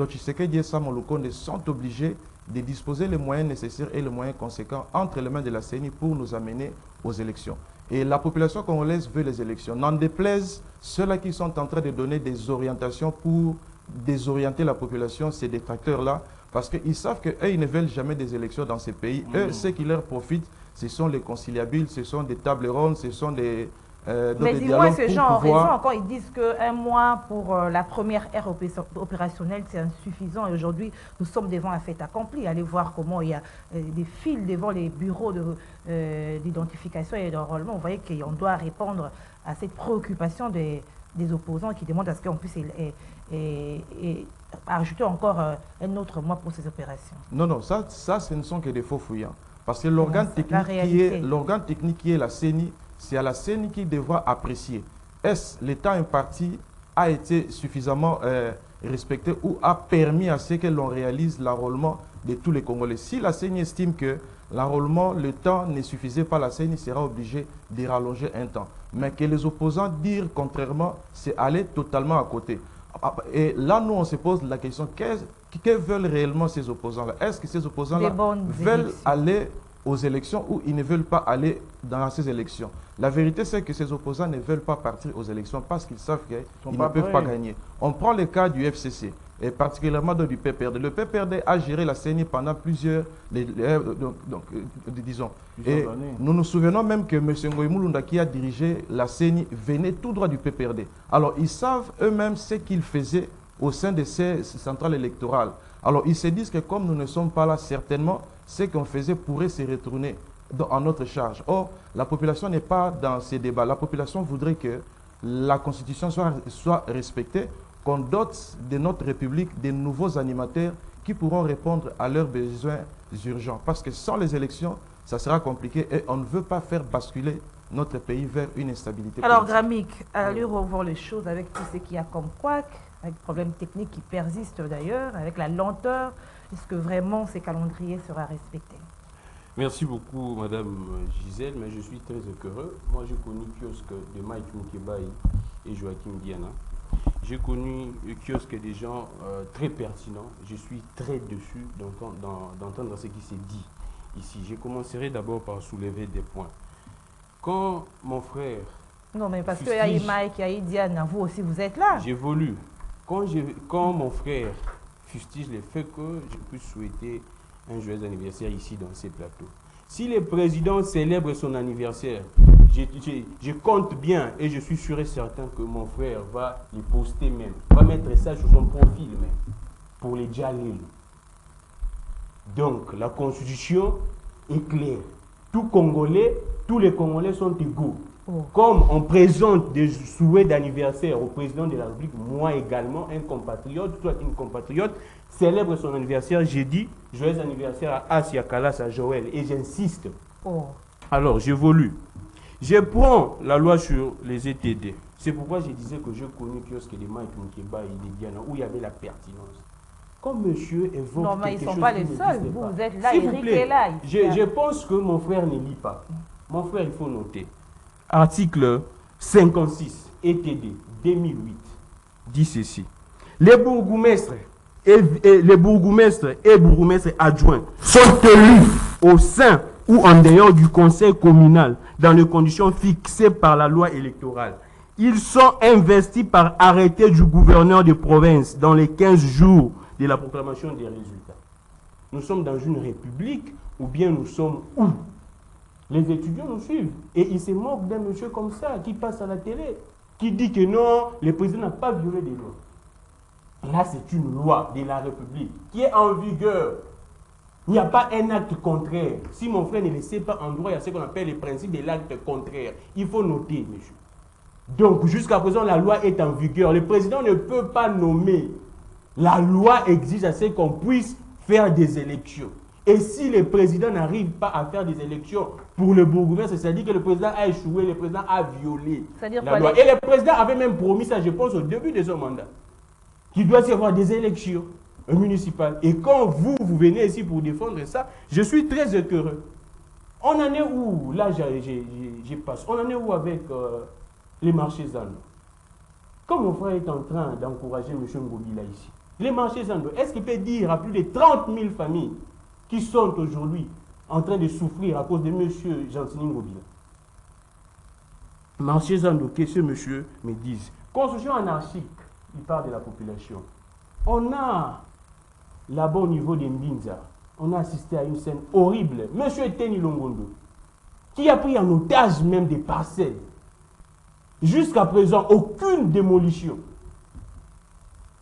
Tshisekedi et Sama Lukonde, sont obligés de disposer les moyens nécessaires et les moyens conséquents entre les mains de la CENI pour nous amener aux élections. Et la population congolaise veut les élections. N'en déplaise ceux-là qui sont en train de donner des orientations pour désorienter la population, ces détracteurs-là, parce qu'ils savent qu'eux, ils ne veulent jamais des élections dans ces pays. Eux, ce qui leur profite, ce sont les conciliabules, ce sont des tables rondes, ce sont des... mais dis-moi, ces gens ont raison quand ils disent qu'un mois pour la première ère opérationnelle, c'est insuffisant. Et aujourd'hui, nous sommes devant un fait accompli. Allez voir comment il y a des files devant les bureaux d'identification et d'enrôlement. Vous voyez qu'on doit répondre à cette préoccupation des opposants qui demandent à ce qu'on puisse ajouter encore un autre mois pour ces opérations. Non, ça ce ne sont que des faux fouillants. Parce que l'organe technique qui est la CENI, c'est à la CENI qui devra apprécier est-ce le temps imparti a été suffisamment respecté ou a permis à ce que l'on réalise l'enrôlement de tous les Congolais. Si la CENI estime que l'enrôlement, le temps ne suffisait pas, la CENI sera obligée de rallonger un temps. Mais que les opposants disent contrairement, c'est aller totalement à côté. Et là, nous, on se pose la question, que veulent réellement ces opposants-là? Est-ce que ces opposants-là veulent aller aux élections ou ils ne veulent pas aller dans ces élections? La vérité, c'est que ces opposants ne veulent pas partir aux élections parce qu'ils savent qu'ils ne peuvent pas gagner. On prend le cas du FCC, et particulièrement du PPRD. Le PPRD a géré la CENI pendant plusieurs... disons. Et nous nous souvenons même que M. Ngoï Mulunda, qui a dirigé la CENI, venait tout droit du PPRD. Alors, ils savent eux-mêmes ce qu'ils faisaient au sein de ces centrales électorales. Alors, ils se disent que comme nous ne sommes pas là, certainement, ce qu'on faisait pourrait se retourner en notre charge. Or, la population n'est pas dans ces débats. La population voudrait que la Constitution soit respectée, qu'on dote de notre République des nouveaux animateurs qui pourront répondre à leurs besoins urgents. Parce que sans les élections, ça sera compliqué et on ne veut pas faire basculer notre pays vers une instabilité Alors, politique. Gramik, allez revoir les choses avec tout ce qu'il y a comme couac, avec des problèmes techniques qui persistent d'ailleurs, avec la lenteur. Est-ce que vraiment ce calendrier sera respecté? Merci beaucoup, Madame Gisèle, mais je suis très heureux. Moi, j'ai connu le kiosque de Mike Mukebaï et Joachim Diana. J'ai connu le kiosque des gens très pertinents. Je suis très déçu d'entendre ce qui s'est dit ici. Je commencerai d'abord par soulever des points. Quand mon frère... Non, mais parce qu'il y a eu Mike, il y a eu Diana, vous aussi, vous êtes là. J'évolue. Quand mon frère fustige les faits, que je puisse souhaiter un joyeux anniversaire ici dans ces plateaux. Si le président célèbre son anniversaire, je compte bien et je suis sûr et certain que mon frère va les poster même, va mettre ça sur son profil même, pour les dialogues. Donc, la Constitution est claire. Tous les Congolais sont égaux. Oh. Comme on présente des souhaits d'anniversaire au président de la République, moi également, un compatriote, toi une compatriote, célèbre son anniversaire, j'ai dit joyeux anniversaire à Asia Kalas, à Joël, et j'insiste. Oh. Alors, j'évolue. Je prends la loi sur les ETD. C'est pourquoi je disais que j'ai connu kiosque de Mike Mukeba et de Diana, où il y avait la pertinence. Comme monsieur évoque Non, mais ils quelque ne sont chose pas qui les n'existe seuls. pas. Vous êtes là, S'il vous Eric plaît, est là. je pense que mon frère ne lit pas. Mon frère, il faut noter. Article 56, ETD 2008, dit ceci. Les bourgmestres et bourgmestres adjoints sont élus au sein ou en dehors du conseil communal dans les conditions fixées par la loi électorale. Ils sont investis par arrêté du gouverneur de province dans les 15 jours de la proclamation des résultats. Nous sommes dans une république ou bien nous sommes où? Les étudiants nous suivent et ils se moquent d'un monsieur comme ça qui passe à la télé, qui dit que non, le président n'a pas violé des lois. Là, c'est une loi de la République qui est en vigueur. Il n'y a pas un acte contraire. Si mon frère ne le sait pas en droit, il y a ce qu'on appelle les principes de l'acte contraire. Il faut noter, monsieur. Donc, jusqu'à présent, la loi est en vigueur. Le président ne peut pas nommer. La loi exige à ce qu'on puisse faire des élections. Et si le président n'arrive pas à faire des élections pour le bourgmestre, c'est-à-dire que le président a échoué, le président a violé la loi. Et le président avait même promis ça, je pense, au début de son mandat, qu'il doit y avoir des élections municipales. Et quand vous venez ici pour défendre ça, je suis très heureux. On en est où? Là, je passe. On en est où avec les marchés Zando? Comme mon frère est en train d'encourager M. Ngobila ici, les marchés Zando, est-ce qu'il peut dire à plus de 30 000 familles qui sont aujourd'hui en train de souffrir à cause de M. Gentini Ngobila? Marché Zando, qu'est-ce que monsieur me dise? Construction anarchique, il parle de la population. On a, là-bas au niveau des Mbinza, on a assisté à une scène horrible. Monsieur Teni Longondo, qui a pris en otage même des parcelles. Jusqu'à présent, aucune démolition.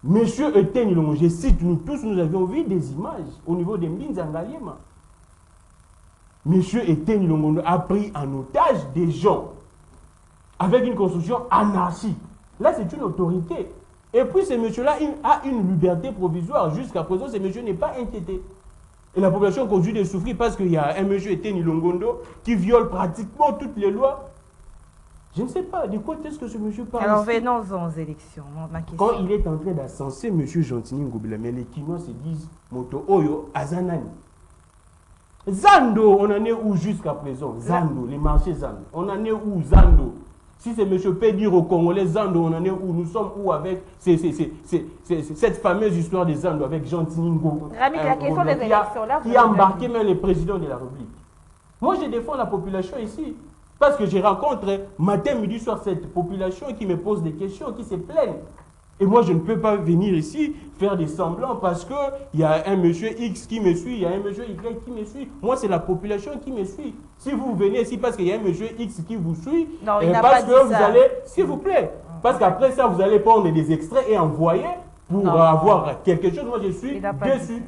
Monsieur Teni Longondo, je cite, nous tous, nous avions vu des images au niveau des Mbinza Ngaliema. Monsieur Teni Longondo a pris en otage des gens avec une construction anarchique. Là, c'est une autorité. Et puis, ce monsieur-là a une liberté provisoire. Jusqu'à présent, ce monsieur n'est pas inquiété. Et la population continue de souffrir parce qu'il y a un monsieur Teni Longondo qui viole pratiquement toutes les lois. Je ne sais pas de quoi est-ce que ce monsieur parle. Alors, venons-en aux élections. Ma question. Quand il est en train d'ascenser monsieur Gentini Ngobila, mais les Kinois se disent Moto Oyo Azanani. Zando, on en est où jusqu'à présent? Zando, les marchés Zando. On en est où Zando? Si ce monsieur peut dire aux Congolais Zando, on en est où? Nous sommes où avec cette fameuse histoire de Zando avec Gentini Ngobila La question des élections, là, qui a embarqué même le président de la République. Moi, je défends la population ici. Parce que je rencontre matin, midi, soir cette population qui me pose des questions, qui se plaignent. Et moi, je ne peux pas venir ici faire des semblants parce qu'il y a un monsieur X qui me suit, il y a un monsieur Y qui me suit. Moi, c'est la population qui me suit. Si vous venez ici parce qu'il y a un monsieur X qui vous suit, non, il n'a parce pas que dit vous ça. allez, s'il vous plaît, parce qu'après ça, vous allez prendre des extraits et envoyer pour avoir quelque chose. Moi, je suis déçu.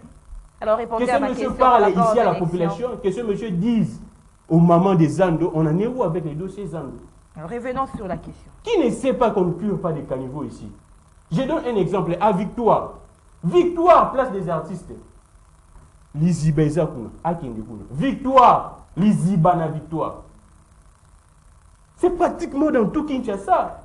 Alors, répondez à ma question. Que ce monsieur parle ici à la population, que ce monsieur dise au moment des Zando, on en est où avec les dossiers Zando? Alors, revenons sur la question. Qui ne sait pas qu'on ne cure pas des caniveaux ici? Je donne un exemple à Victoire. Victoire, place des artistes. Lizi Beza Kuna, Akinde Kuna. Victoire, Les Ibana Victoire. C'est pratiquement dans tout Kinshasa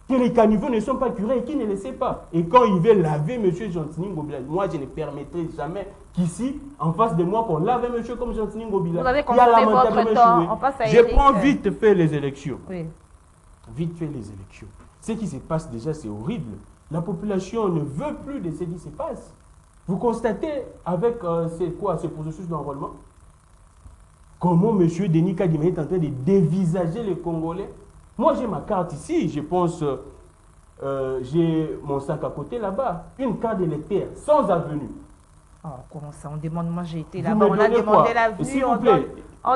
que les caniveaux ne sont pas curés et qui ne le sait pas. Et quand il veut laver M. Gentini Ngobila, moi je ne permettrai jamais qu'ici, en face de moi, qu'on lave un monsieur comme Gentini Ngobila. Vous avez compté votre temps. On passe à Je Eric. prends vite fait les élections. Oui. Vite fait les élections. Ce qui se passe déjà, c'est horrible. La population ne veut plus de ce qui se passe. Vous constatez avec ce processus d'enrôlement, comment M. Denis Kadima est en train de dévisager les Congolais. Moi, j'ai ma carte ici, je pense, j'ai mon sac à côté là-bas, une carte d'électeur, sans avenue. Oh, comment ça? On demande, moi j'ai été Vous là-bas, me on a donnez demandé quoi? la vue, S'il on vous plaît.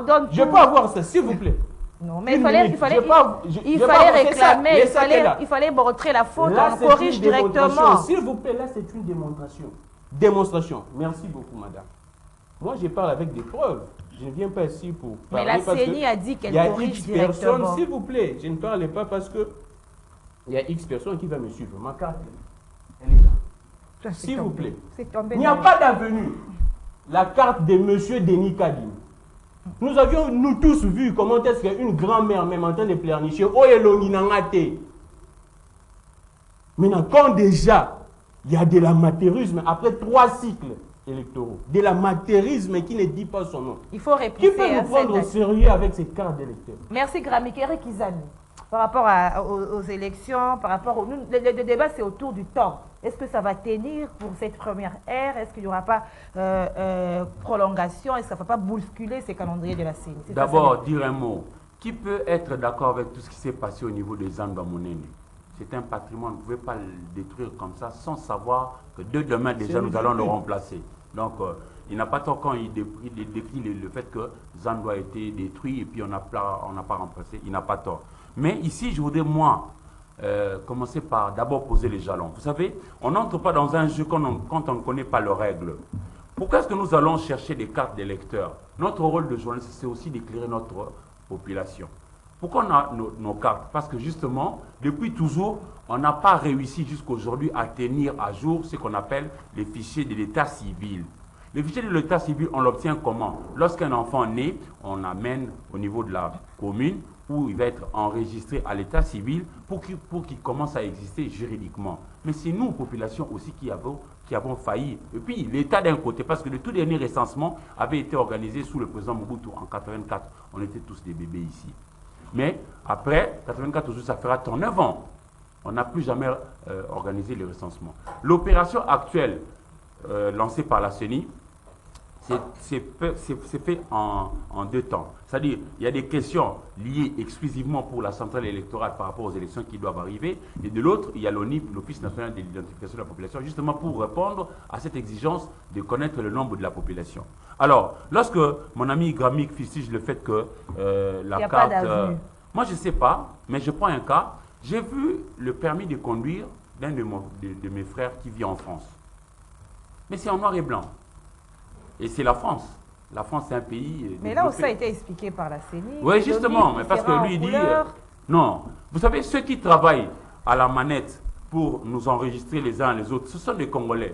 donne Je tout. peux avoir ça, s'il vous plaît. Non, mais Une il fallait minute. Je peux avoir- je il peux fallait avoir- c'est ça, réclamer, mais ça, là. il fallait montrer la faute, Là, on c'est corrige une démonstration. directement. S'il vous plaît, là, c'est une démonstration. Démonstration. Merci beaucoup, madame. Moi, je parle avec des preuves. Je ne viens pas ici pour Mais parler la parce que CENI a dit qu'elle il y a corrige X personnes, directement. s'il vous plaît. Je ne parle pas parce que il y a X personnes qui va me suivre. Ma carte, elle est là. Ça, c'est S'il vous tombé. plaît. C'est tombé Il n'y a dans- pas d'avenue. La carte de M. Denis Kadim. Nous avions, nous tous, vu comment est-ce qu'une grand-mère, même en train de pleurnicher, oh, Eloni Nangate. Maintenant, quand déjà, il y a de l'amateurisme, après 3 cycles électoraux, de l'amateurisme qui ne dit pas son nom. Il faut Qui répliquer. peut nous prendre au sérieux avec ces cartes d'électeurs? Merci Gramik. Eric Izani, par rapport aux élections, par rapport au... Le débat, c'est autour du temps. Est-ce que ça va tenir pour cette première ère? Est-ce qu'il n'y aura pas prolongation? Est-ce que ça ne va pas bousculer ces calendriers de la CENI? D'abord, dire un mot. Qui peut être d'accord avec tout ce qui s'est passé au niveau des Zamba Monene? C'est un patrimoine, vous ne pouvez pas le détruire comme ça sans savoir que de demain déjà nous allons le remplacer. Donc, il n'a pas tort quand il décrit le fait que Zando a été détruit et puis on n'a pas remplacé. Il n'a pas tort. Mais ici, je voudrais, moi, commencer par d'abord poser les jalons. Vous savez, on n'entre pas dans un jeu quand on ne connaît pas les règles. Pourquoi est-ce que nous allons chercher des cartes d'électeurs? Notre rôle de journaliste, c'est aussi d'éclairer notre population. Pourquoi on a nos cartes? Parce que justement, depuis toujours, on n'a pas réussi jusqu'aujourd'hui à tenir à jour ce qu'on appelle les fichiers de l'état civil. Les fichiers de l'état civil, on l'obtient comment? Lorsqu'un enfant naît, on l'amène au niveau de la commune où il va être enregistré à l'état civil pour qu'il commence à exister juridiquement. Mais c'est nous, population aussi, qui avons failli. Et puis l'État d'un côté, parce que le tout dernier recensement avait été organisé sous le président Mobutu en 84. On était tous des bébés ici. Mais après, 84 aujourd'hui, ça fera 39 ans. On n'a plus jamais organisé le recensement. L'opération actuelle lancée par la CENI, c'est fait en 2 temps. C'est-à-dire, il y a des questions liées exclusivement pour la centrale électorale par rapport aux élections qui doivent arriver. Et de l'autre, il y a l'ONIP, l'Office national de l'identification de la population, justement pour répondre à cette exigence de connaître le nombre de la population. Alors, lorsque mon ami Gramik fustige le fait que la carte... moi, je ne sais pas, mais je prends un cas. J'ai vu le permis de conduire d'un de mes frères qui vit en France. Mais c'est en noir et blanc. Et c'est la France. La France, c'est un pays... Mais là où ça a été expliqué par la CENI... Oui, justement, mais parce que lui, il dit... non, vous savez, ceux qui travaillent à la manette pour nous enregistrer les uns les autres, ce sont des Congolais.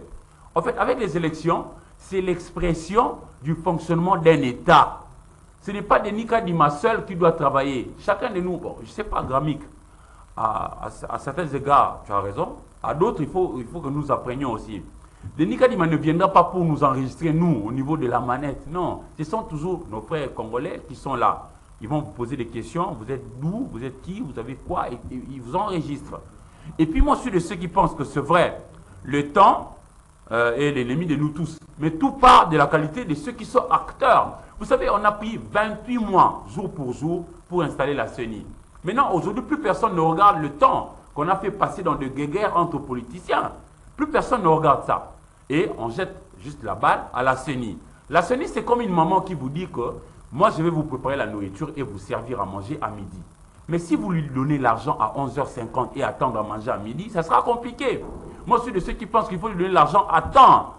En fait, avec les élections, c'est l'expression du fonctionnement d'un État. Ce n'est pas Denis Kadima seul qui doit travailler. Chacun de nous, bon, je ne sais pas, Gramik, à certains égards, tu as raison. À d'autres, il faut que nous apprenions aussi. Denis Kadima ne viendra pas pour nous enregistrer, nous, au niveau de la manette. Non, ce sont toujours nos frères congolais qui sont là. Ils vont vous poser des questions. Vous êtes d'où? Vous êtes qui? Vous avez quoi? Et ils vous enregistrent. Et puis moi, je suis de ceux qui pensent que c'est vrai. Le temps est l'ennemi de nous tous. Mais tout part de la qualité de ceux qui sont acteurs. Vous savez, on a pris 28 mois, jour pour jour, pour installer la CENI. Maintenant, aujourd'hui, plus personne ne regarde le temps qu'on a fait passer dans de guerres entre politiciens. Plus personne ne regarde ça. Et on jette juste la balle à la CENI. La CENI, c'est comme une maman qui vous dit que moi, je vais vous préparer la nourriture et vous servir à manger à midi. Mais si vous lui donnez l'argent à 11h50 et attendre à manger à midi, ça sera compliqué. Moi, je suis de ceux qui pensent qu'il faut lui donner l'argent à temps.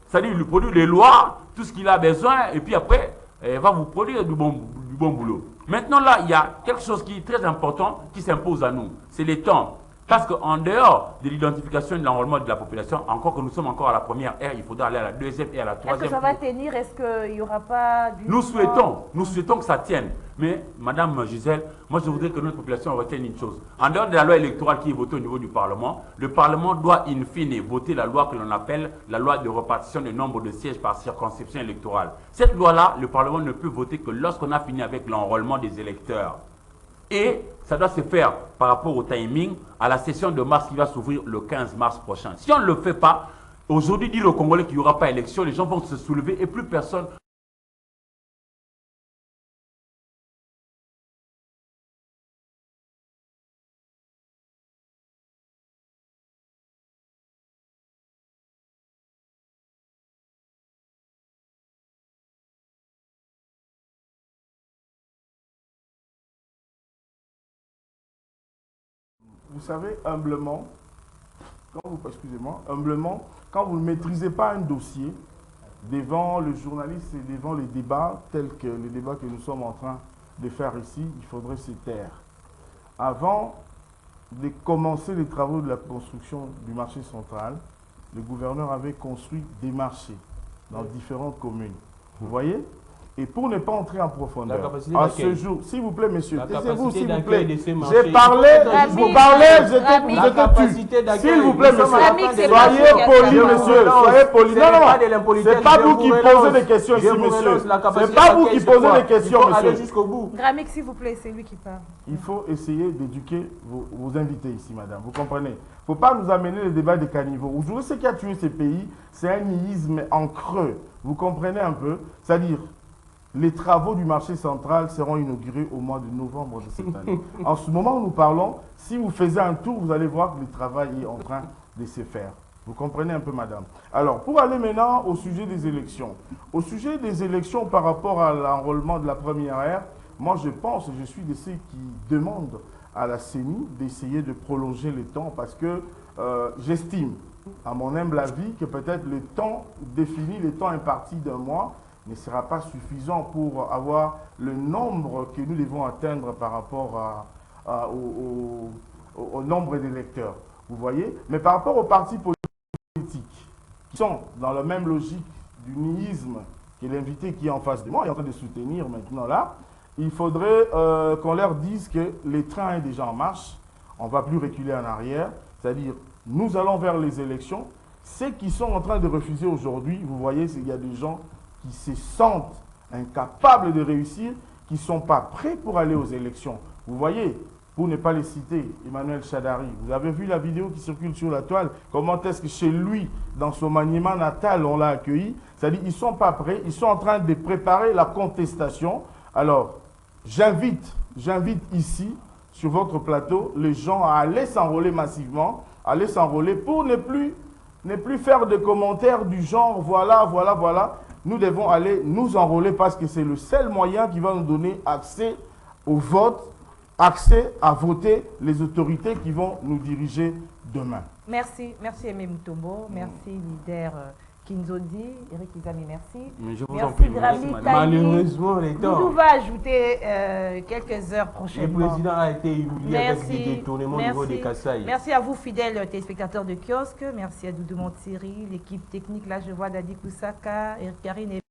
C'est-à-dire, lui produire les lois, tout ce qu'il a besoin, et puis après, il va vous produire du bon boulot. Maintenant, là, il y a quelque chose qui est très important qui s'impose à nous. C'est les temps. Parce qu'en dehors de l'identification et de l'enrôlement de la population, encore que nous sommes encore à la première ère, il faudra aller à la deuxième et à la troisième. Est-ce que ça va tenir? Est-ce qu'il n'y aura pas... Nous souhaitons que ça tienne. Mais, Madame Gisèle, moi je voudrais que notre population retienne une chose. En dehors de la loi électorale qui est votée au niveau du Parlement, le Parlement doit in fine voter la loi que l'on appelle la loi de répartition du nombre de sièges par circonscription électorale. Cette loi-là, le Parlement ne peut voter que lorsqu'on a fini avec l'enrôlement des électeurs. Et ça doit se faire par rapport au timing à la session de mars qui va s'ouvrir le 15 mars prochain. Si on ne le fait pas, aujourd'hui, dire aux Congolais qu'il n'y aura pas élection, les gens vont se soulever et plus personne... Vous savez, humblement, humblement, quand vous ne maîtrisez pas un dossier, devant le journaliste et devant les débats, tels que les débats que nous sommes en train de faire ici, il faudrait se taire. Avant de commencer les travaux de la construction du marché central, le gouverneur avait construit des marchés dans différentes communes. Vous voyez? Et pour ne pas entrer en profondeur, à ce jour, s'il vous plaît, monsieur, taisez-vous, s'il vous plaît. J'ai parlé, vous parlez, je tue. S'il vous plaît, monsieur, soyez poli, monsieur, soyez poli. Non, non, c'est pas vous qui posez des questions ici, monsieur. C'est pas vous qui posez des questions, monsieur. Gramix, s'il vous plaît, c'est lui qui parle. Il faut essayer d'éduquer vos invités ici, madame. Vous comprenez? Il ne faut pas nous amener le débat des caniveaux. Aujourd'hui, ce qui a tué ces pays, c'est un nihilisme en creux. Vous comprenez un peu? C'est-à-dire, les travaux du marché central seront inaugurés au mois de novembre de cette année. En ce moment où nous parlons, si vous faisiez un tour, vous allez voir que le travail est en train de se faire. Vous comprenez un peu, madame? Alors, pour aller maintenant au sujet des élections. Au sujet des élections par rapport à l'enrôlement de la première ère, moi je pense, je suis de ceux qui demandent à la CENI d'essayer de prolonger le temps parce que j'estime, à mon humble avis, que peut-être le temps défini, le temps imparti d'un mois, ne sera pas suffisant pour avoir le nombre que nous devons atteindre par rapport au nombre d'électeurs. Vous voyez? Mais par rapport aux partis politiques, qui sont dans la même logique du nihilisme que l'invité qui est en face de moi est en train de soutenir maintenant là, il faudrait qu'on leur dise que le train est déjà en marche, on ne va plus reculer en arrière, c'est-à-dire nous allons vers les élections. Ceux qui sont en train de refuser aujourd'hui, vous voyez, il y a des gens qui se sentent incapables de réussir, qui ne sont pas prêts pour aller aux élections. Vous voyez, pour ne pas les citer, Emmanuel Chadari, vous avez vu la vidéo qui circule sur la toile, comment est-ce que chez lui, dans son maniement natal, on l'a accueilli. C'est-à-dire qu'ils ne sont pas prêts, ils sont en train de préparer la contestation. Alors, j'invite ici, sur votre plateau, les gens à aller s'enrôler massivement, aller s'enrôler pour ne plus faire de commentaires du genre, voilà, voilà, voilà. Nous devons aller nous enrôler parce que c'est le seul moyen qui va nous donner accès au vote, accès à voter les autorités qui vont nous diriger demain. Merci, merci Aimé Mutombo, merci leader Kinzodi, Eric Izami, merci. Mais je vous merci en prie, malheureusement, les temps. Doudou va ajouter quelques heures prochainement. Le président a été humilié avec des détournements au niveau des Kassai. Merci à vous, fidèles téléspectateurs de Kiosque. Merci à Doudou Montsiri, l'équipe technique. Là, je vois Dadi Koussaka, Eric Karine.